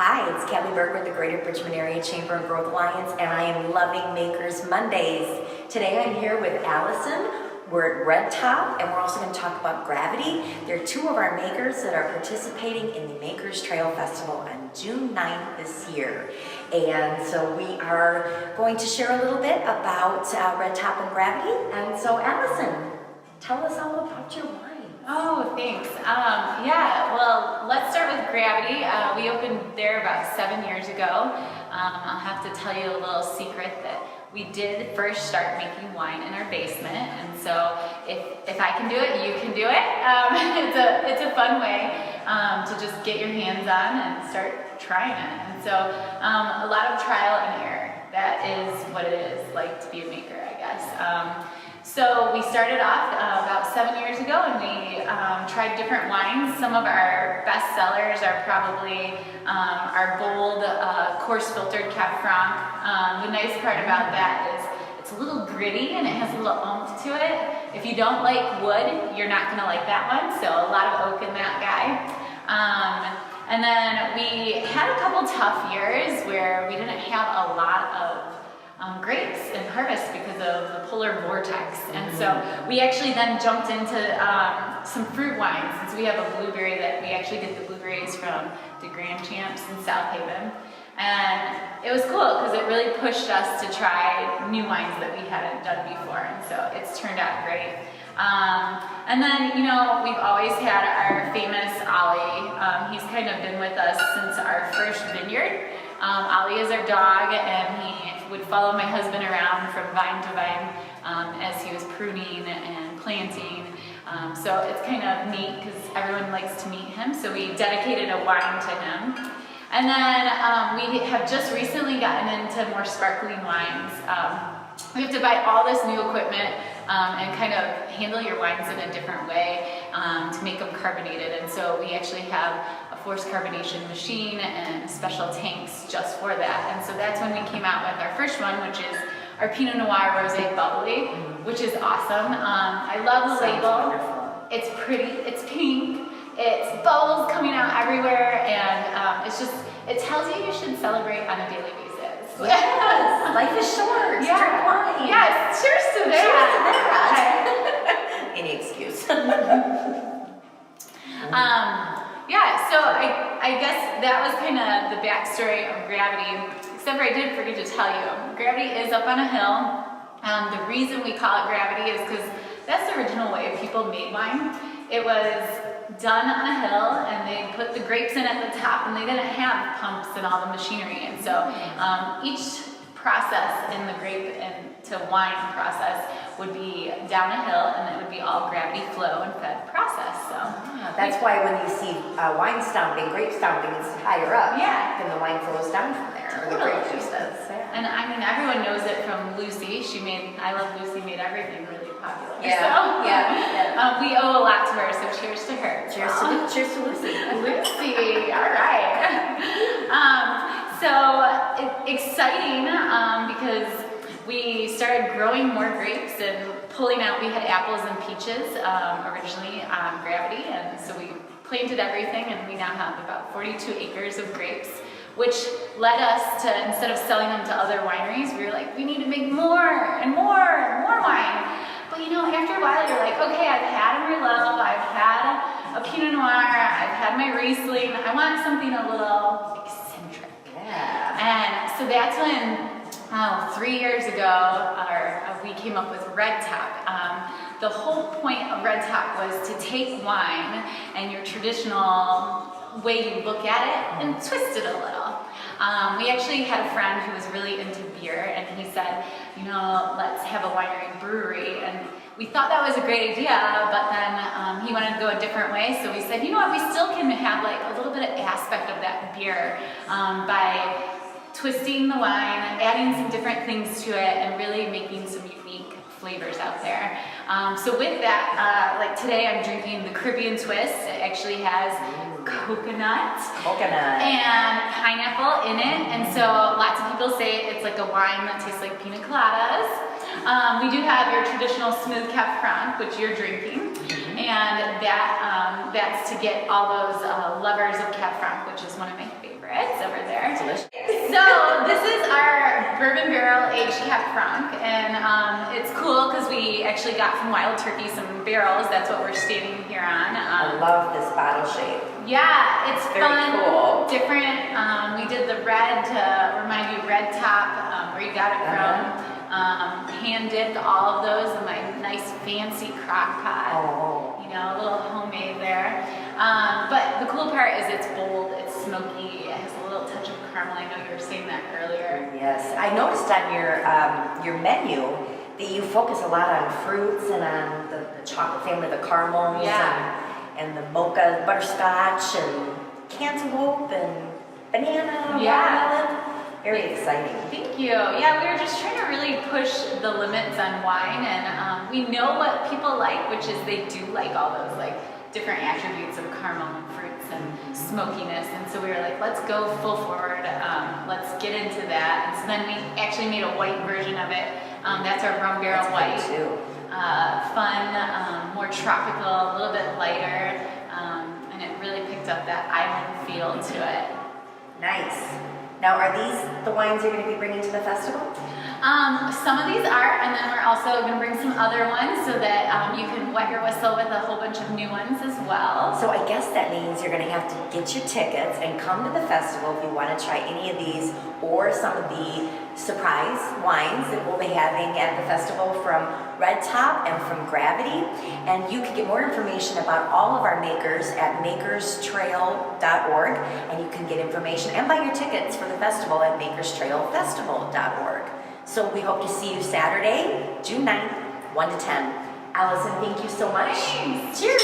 Hi, it's Kelly Berg with the Greater Bridgman Area Chamber and Growth Alliance, and I am loving Makers Mondays. Today I'm here with Allison. We're at Red Top, and we're also going to talk about gravity. There are two of our makers that are participating in the Makers Trail Festival on June 9th this year. And so we are going to share a little bit about Red Top and gravity. And so Allison, tell us all about your wine. Oh, thanks. Yeah, well, let's start with gravity. We opened there about 7 years ago. I'll have to tell you a little secret that we did first start making wine in our basement, and so if I can do it, you can do it. It's a fun way to just get your hands on and start trying it. And so a lot of trial and error. That is what it is like to be a maker, I guess. So we started off about 7 years ago, and we tried different wines. Some of our best sellers are probably our bold, coarse filtered Cab Franc. The nice part about that is it's a little gritty and it has a little oomph to it. If you don't like wood, you're not gonna like that one, so a lot of oak in that guy. And then we had a couple tough years where we didn't have a lot of grapes and harvest because of the polar vortex. And so we actually then jumped into some fruit wines, since we have a blueberry that we actually get the blueberries from the Grand Champs in South Haven. And it was cool because it really pushed us to try new wines that we hadn't done before, and so it's turned out great. And then, you know, we've always had our famous Ollie. He's kind of been with us since our first vineyard. Ollie is our dog, and he would follow my husband around from vine to vine as he was pruning and planting. So it's kind of neat because everyone likes to meet him, so we dedicated a wine to him. And then we have just recently gotten into more sparkling wines. We have to buy all this new equipment and kind of handle your wines in a different way to make them carbonated. And so we actually have a forced carbonation machine and special tanks just for that. And so that's when we came out with our first one, which is our Pinot Noir Rosé Bubbly, which is awesome. I love the label. Wonderful. It's pretty, it's pink, it's bubbles coming out everywhere, and it's just, it tells you you should celebrate on a daily basis. Yes, life is short. Yeah. Drink wine. Yes, cheers to that. Any excuse. Yeah, so I guess that was kind of the backstory of gravity, except for I did forget to tell you, gravity is up on a hill. The reason we call it gravity is because that's the original way people made wine. It was done on a hill, and they put the grapes in at the top, and they didn't have pumps and all the machinery. And so each process in the grape and to wine process would be down a hill, and it would be all gravity flow and fed process. So that's why when you see wine stomping, grape stomping, it's higher up. Yeah. Then the wine flows down from there, or the grape juice does. Yeah. And I mean, everyone knows it from Lucy. She made, I Love Lucy made everything really popular. Yeah, so, yeah. We owe a lot to her, so cheers to her. Cheers to Lucy. Lucy, all right. So exciting because we started growing more grapes and pulling out. We had apples and peaches originally on gravity, and so we planted everything, and we now have about 42 acres of grapes, which led us to, instead of selling them to other wineries, we were like, we need to make more and more wine. But you know, after a while, you're like, okay, I've had a Merlot, I've had a Pinot Noir, I've had my Riesling, I want something a little eccentric. Yeah. And so that's when, 3 years ago, we came up with Red Top. The whole point of Red Top was to take wine and your traditional way you look at it and twist it a little. We actually had a friend who was really into beer, and he said, you know, let's have a winery and brewery. And we thought that was a great idea, but then he wanted to go a different way. So we said, you know what, we still can have like a little bit of aspect of that beer by twisting the wine, adding some different things to it, and really making some unique flavors out there. So with that, like today I'm drinking the Caribbean Twist. It actually has coconut and pineapple in it, and so lots of people say it's like a wine that tastes like pina coladas. We do have your traditional smooth Cab Franc, which you're drinking, and that's to get all those lovers of Cab Franc, which is one of my favorites over this is our bourbon barrel aged Cab Franc, and it's cool because we actually got from Wild Turkey some barrels. That's what we're standing here on. I love this bottle shape. Yeah, it's Very fun, cool. different. We did the red to remind you red top, where you got it from. Hand dipped all of those in my nice fancy crock pot. Oh. You know, a little homemade there. But the cool part is it's bold, it's smoky, it has a little touch of caramel. I know you were saying that earlier. Yes, I noticed on your menu that you focus a lot on fruits and on the chocolate family, the caramels and the mocha butterscotch and cantaloupe and banana, watermelon. Very exciting. Thank you. Yeah, we were just trying to really push the limits on wine, and we know what people like, which is they do like all those like different attributes of caramel and fruits and smokiness. And so we were like, let's go full forward. Let's get into that. And so then we actually made a white version of it. That's our rum barrel white. Too. Fun, more tropical, a little bit lighter, and it really picked up that island feel to it. Nice. Now, are these the wines you're going to be bringing to the festival? Some of these are, and then we're also going to bring some other ones so that you can wet your whistle with a whole bunch of new ones as well. So I guess that means you're going to have to get your tickets and come to the festival if you want to try any of these or some of the surprise wines that we'll be having at the festival from Red Top and from Gravity. And you can get more information about all of our makers at makerstrail.org, and you can get information and buy your tickets for the festival at makerstrailfestival.org. So we hope to see you Saturday, June 9th, 1 to 10. Allison, thank you so much. Thanks. Cheers.